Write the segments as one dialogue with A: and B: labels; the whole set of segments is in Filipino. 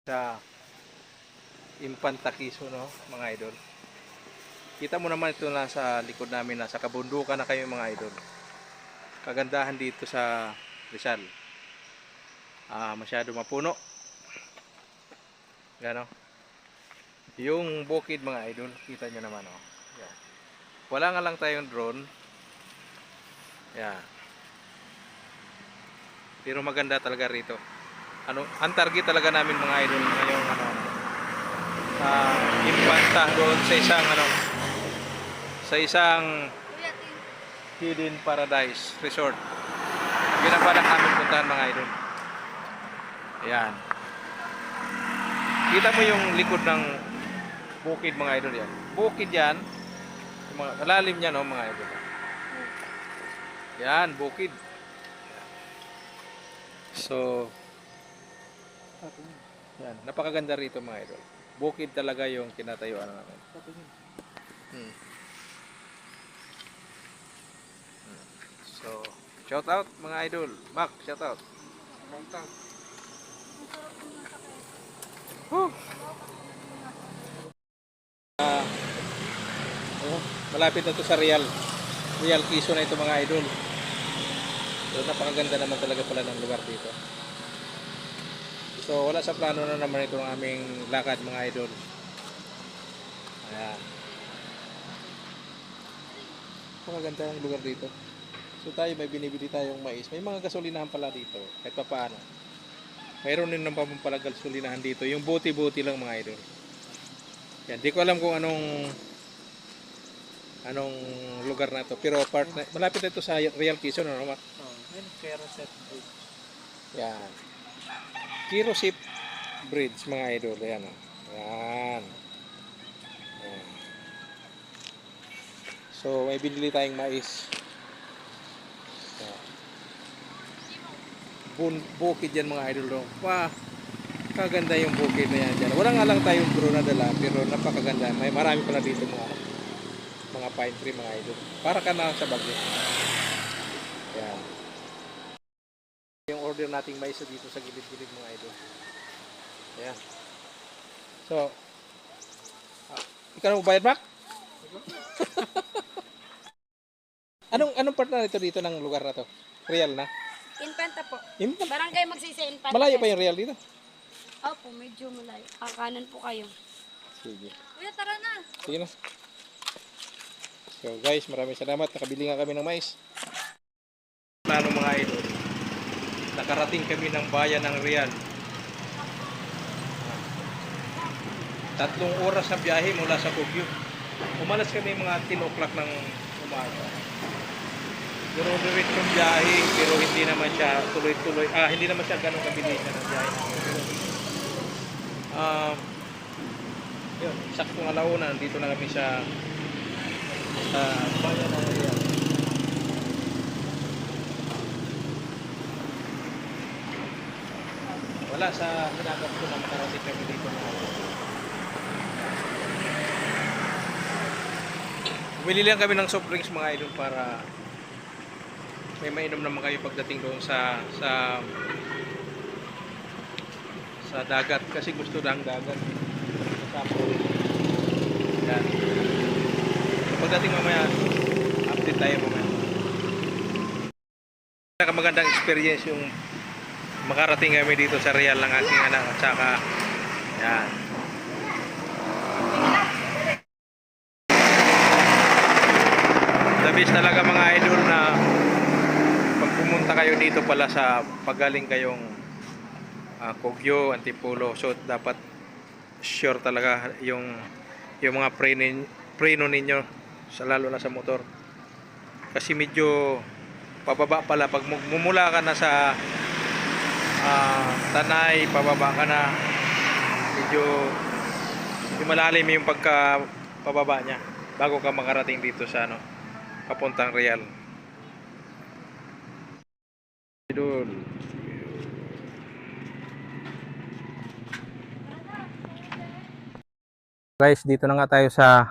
A: Sa Infanta Quezon, no, mga idol. Kita mo naman ito na sa likod namin, nasa kabundukan na kayo mga idol. Kagandahan dito sa Rizal. Masyado mapuno. Yan, oh. Yung bukid mga idol, kita nyo naman, oh. Yan. Wala nga lang tayong drone. Yan. Pero maganda talaga rito. Ang target talaga namin mga idol ngayong Infanta doon sa isang Hidden Paradise Resort. Yun ang balak namin puntahan mga idol. Ayan. Kita mo yung likod ng bukid mga idol yan. Bukid yan. Yung mga kalalim niya, no, mga idol. Yan, bukid. So, yan, napakaganda rito mga idol. Bukid talaga yung tinatayuan namin. So, shout out mga idol. Mac, shout out. Woo! Malapit na to sa Real Quezon na ito mga idol. So, napakaganda naman talaga pala ng lugar dito. So wala sa plano na naman itong aming lakad mga idol. Ayan. Napakaganda ng lugar dito. So tayo may binibili tayong mais. May mga gasolinahan pala dito. Kahit pa paano. Mayroon din naman pala gasolinahan dito. Yung buti-buti lang mga idol. Yan. Di ko alam kung anong lugar na to. Pero malapit na ito sa Real Quezon. Ano? Yan. Kirosip Bridge mga idol. Ayan, oh. Ayan. Ayan. So may binili tayong mais. Bukid yan mga idol. Wow, kaganda yung bukid na yan dyan. Wala nga lang tayong drone na dala, pero napakaganda. May marami pala dito mga pine tree mga idol. Para ka na sa Baguio. Ayan. Yung order nating mais dito sa gilid-gilid mga idol. Ayan. So, ikaw na magbayad, Mac? Anong part na dito ng lugar na to? Real na?
B: Infanta po.
A: Infanta?
B: Barangay Magsisi, Infanta.
A: Malayo pa yung Real dito?
B: Opo, medyo malayo. Kakanan po kayo.
A: Sige.
B: Kuya, tara na.
A: Sige na. So guys, maraming salamat. Nakabili nga kami ng mais. Plano mga idol. Nakarating kami ng bayan ng Real. 3 oras na biyahe mula sa Baguio. Umalas kami mga 10 o'clock ng umaga. Pero diretsong biyahe, pero hindi naman siya tuloy-tuloy. Hindi naman siya ganun kabilisan ng biyahe. Yun, saktong alauna, nandito na kami sa bayan ng Real. Wala sa hinagap ko na makarating kami dito. Bumili lang kami ng soft drinks mga idol para may mainom naman kayo pagdating doon sa dagat kasi gusto lang dagat sa yan. Pagdating mamaya update tayo mamaya. Magandang experience yung makarating kami dito sa Real ng aking anak at saka yan. The best talaga mga idol na pag pumunta kayo dito pala sa pagaling kayong Kogyo, Antipolo, so dapat sure talaga yung mga preno ninyo sa lalo na sa motor kasi medyo pababa pala pag mumula ka na sa Tanay, pababa ka na medyo malalim yung pagka pababa nya bago ka makarating dito sa papuntang Real. Idol. Guys, dito na nga tayo sa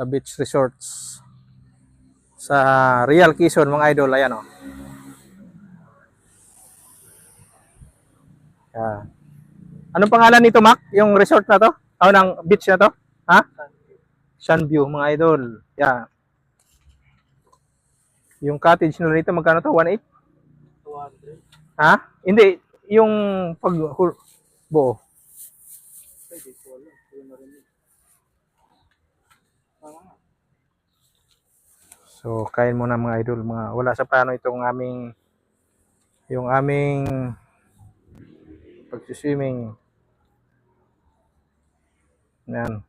A: beach resorts sa Real Quezon mga idol. Ayan, oh. Yan. Anong pangalan nito, Mac? Yung resort na to? O, ng beach na to? Ha? Sunview, mga idol. Yeah. Yung cottage nila dito, magkano to? 1.8?
C: 200.
A: Ha? Hindi. Yung pag buo.
C: Pwede po alam. Kaya narinig. Tama nga.
A: So, kain muna mga idol. Wala sa plano itong yung aming pagsiswimming. Yan.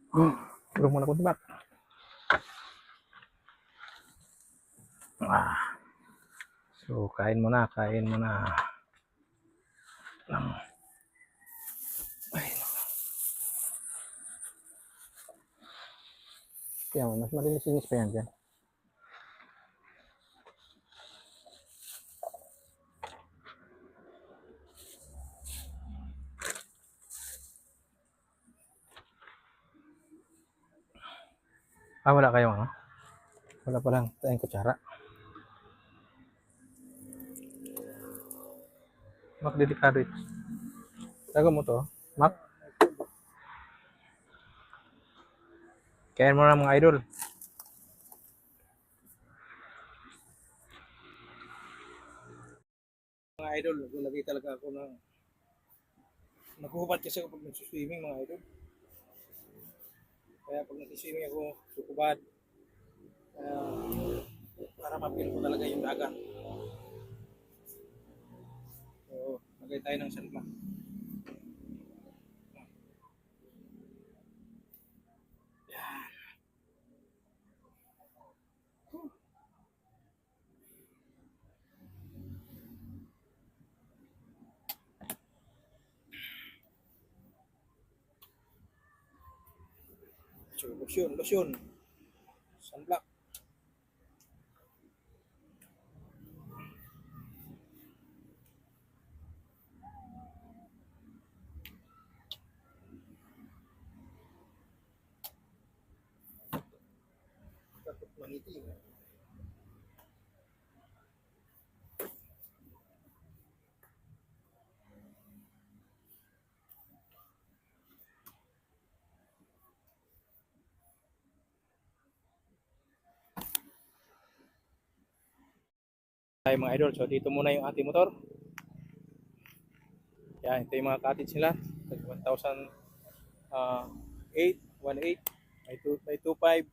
A: Hmm. Tulong muna ko ito, Mac. So, kain muna. Ay, kaya mas malinis-linis pa yan dyan. Wala kayong ano? Wala palang tayong kutsara. Mac, delikado ito. Tago mo to, Mac. Kain mo na mga idol. Mga idol, naglagay talaga ako ng naghubad kasi ako pag nagsuswimming mga idol. Kaya pag nagsuswimming ako, sukubad. Para mapil ko talaga yung dagat. So, lagay tayo ng salma. So, lotion. Sunblock. Takot mangitim. Tayo mga idol, so dito muna yung ating motor. Yan, ito yung mga cottage nila. 1,008, 1.8, may 2.5.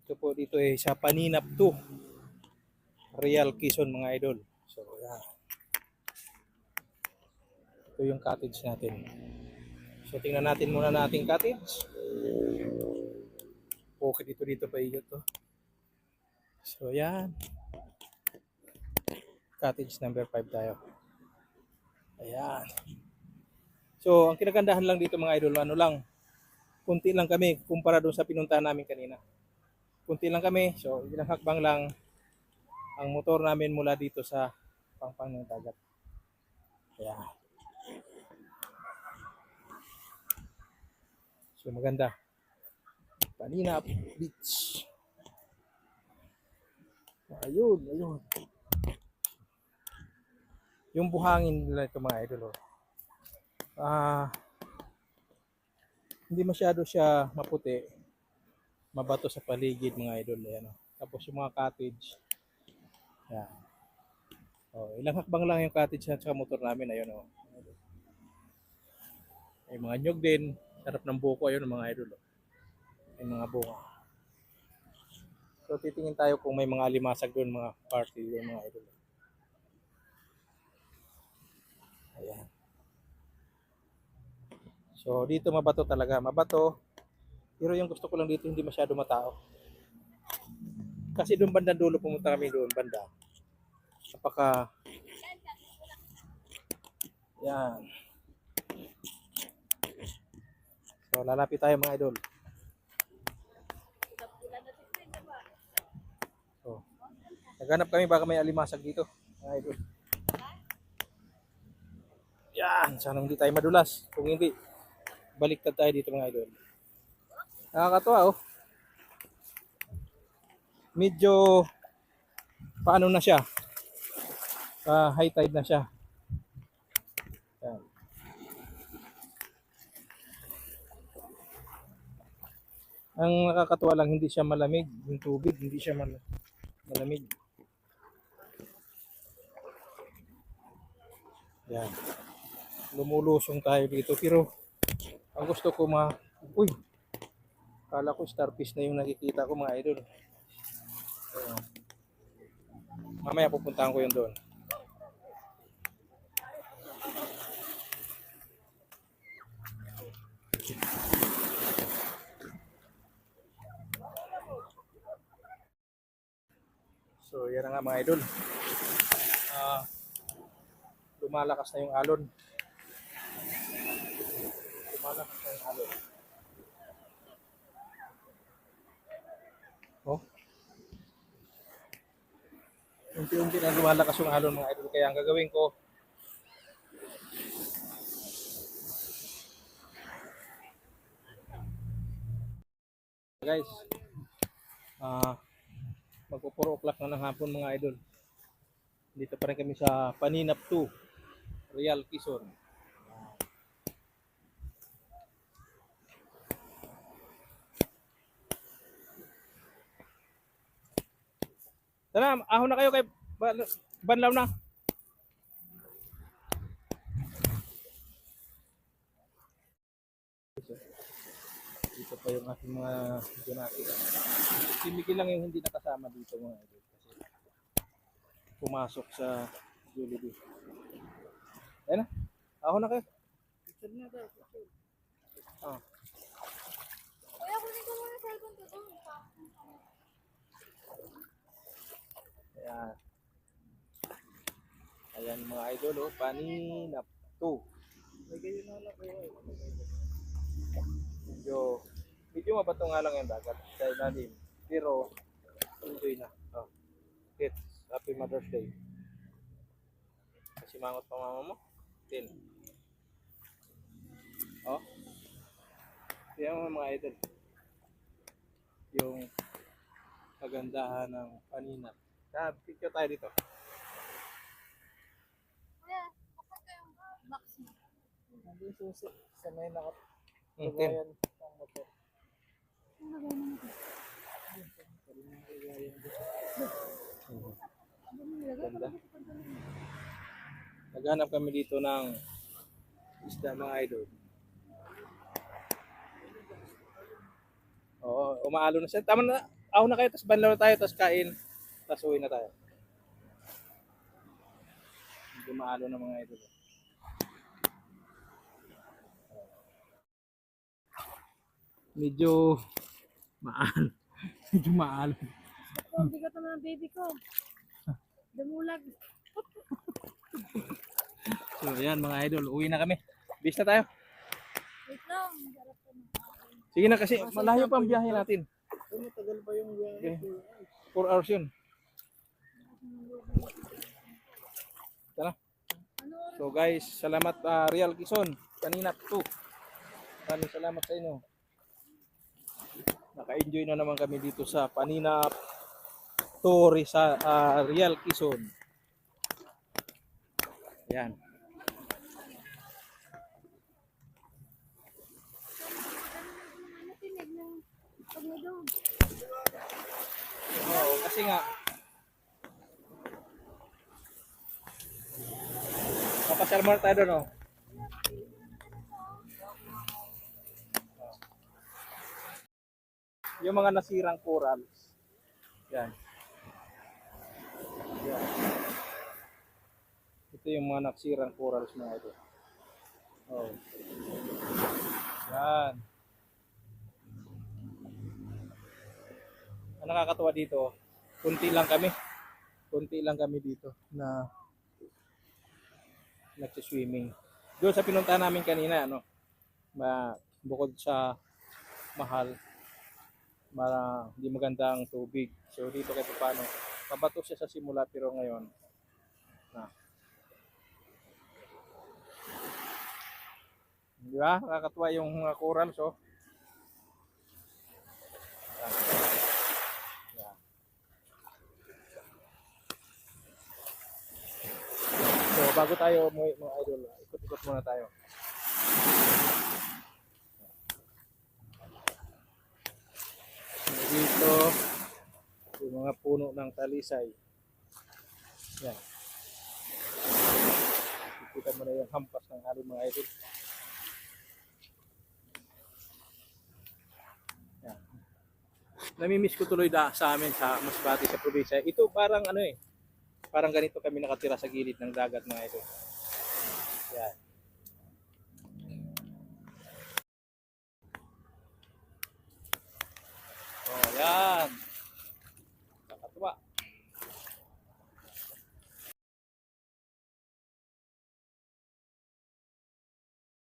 A: Ito po dito sa Paninap 2, Real Quezon mga idol. So yan. Ito yung cottage natin. So tingnan natin muna nating cottage. Okay, dito pa ikot to. So yan. Cottage number 5 tayo. Ayan. So, ang kinagandahan lang dito mga idol, ano lang, kunti lang kami kumpara doon sa pinuntahan namin kanina. Kunti lang kami, so ilang hakbang lang ang motor namin mula dito sa pangpang ng dagat. Ayan. So, maganda. Paninap Beach. Ayun. Yung buhangin nila ito mga idol, hindi masyado siya maputi, mabato sa paligid mga idol. Ayan, tapos yung mga cottage, yan. Ilang hakbang lang yung cottage at saka motor namin. Ayun, may mga nyug din, sarap ng buko. Ayun mga idol, may mga bunga. So titingin tayo kung may mga alimasag doon, mga party doon mga idol. Ayan. So dito mabato talaga, mabato. Pero yung gusto ko lang dito hindi masyado matao. Kasi doon banda dulo pumunta kami doon banda. Napaka yan. So lalapit tayo mga idol. So, Naghanap kami baka may alimasag dito. Mga idol. Yan, sana hindi tayo madulas. Kung hindi, baliktad tayo dito mga idol. Nakakatuwa oh. Medyo paano na siya? High tide na siya. Yan. Ang nakakatuwa lang hindi siya malamig, yung tubig hindi siya malamig. Yan. Lumulusong tayo dito pero ang gusto ko uy, kala ko starfish na yung nakikita ko mga idol. Ayan. Mamaya pupuntahan ko yun doon. So yan na nga mga idol. Lumalakas na yung alon. Lumalakas na yung alon. Oh. Unti-unti na lumalakas yung alon mga idol. Kaya ang gagawin ko, guys, magpo 4 o'clock na ng hapon mga idol. Dito pa rin kami sa Paninap 2, Real Quezon. Tara, ahon na kayo kay Banlaw na. Dito pa yung ating mga donati. Si Miguel lang yung hindi nakasama dito mga idol kasi pumasok sa Jollibee. Ayan na, ahon na kayo.
C: Picture na daw.
A: Ah.
B: Kuya, kunin ko muna cellphone ko doon.
A: Ayan. Ayan mga idol, oh, Paninap 2.
C: May ganyan na lang kayo.
A: Medyo mabato nga lang yung dagat sa ilalim. Pero, enjoy na. Oh. Kids, Happy Mother's Day. Kasi mangot pa mama mo. 10. Oh. Yan mo mga idol. Yung kagandahan ng Paninap. Picture tayo dito.
B: Kuya, kapag kayong box mo.
C: Nandun susi. Sa may nakap.
A: Okay.
C: Lagayan ang motor.
B: Ang lagay mo na.
A: Ganda. Naghanap kami dito ng isda mga idol. Oo, umaalo na siya. Tama na. Ako na kayo, tapos banlaw na tayo, tapos kain, tapos uwi na tayo. Medyo maalo na mga idol. Medyo maalo. Medyo maalo.
B: Ako, bigat naman ang baby ko. Damulag.
A: So, ayan mga idol, uwi na kami. Bis na tayo.
B: Wait lang. Harap ko na.
A: Sige na kasi, malayo pa ang biyahe natin.
C: Ay, matagal pa yung
A: Okay.
C: biyahe.
A: 4 hours yun. Tara. So guys, salamat Real Quezon, Paninap 2. Maraming salamat sa inyo. Naka-enjoy na naman kami dito sa Paninap 2 sa Real Quezon. Yan.
B: Natinig ng pagmadog.
A: Oo, kasi nga papasyal muna tayo doon, oh. Yung mga nasirang corals. Yan. Yan. Ito yung mga nasirang corals mga ito. Oh. Yan. Ang nakakatuwa dito, kunti lang kami. Kunti lang kami dito na nagsiswimming. Doon sa pinuntahan namin kanina, bukod sa mahal, hindi maganda ang tubig. So dito kahit paano, Mabato siya sa simula pero ngayon na. Di ba? Nakakatuwa yung mga corals, oh. Yan. So, bago tayo umuwi, mga idol, ikot-ikot muna tayo. Dito, yung mga puno ng talisay. Yan. Kita mo na yung hampas ng ating mga idol. Yan. Namimiss ko tuloy sa amin sa Masbate sa probinsya. Ito parang ano eh, parang ganito kami nakatira sa gilid ng dagat mga idol. Yan. Oh, yan.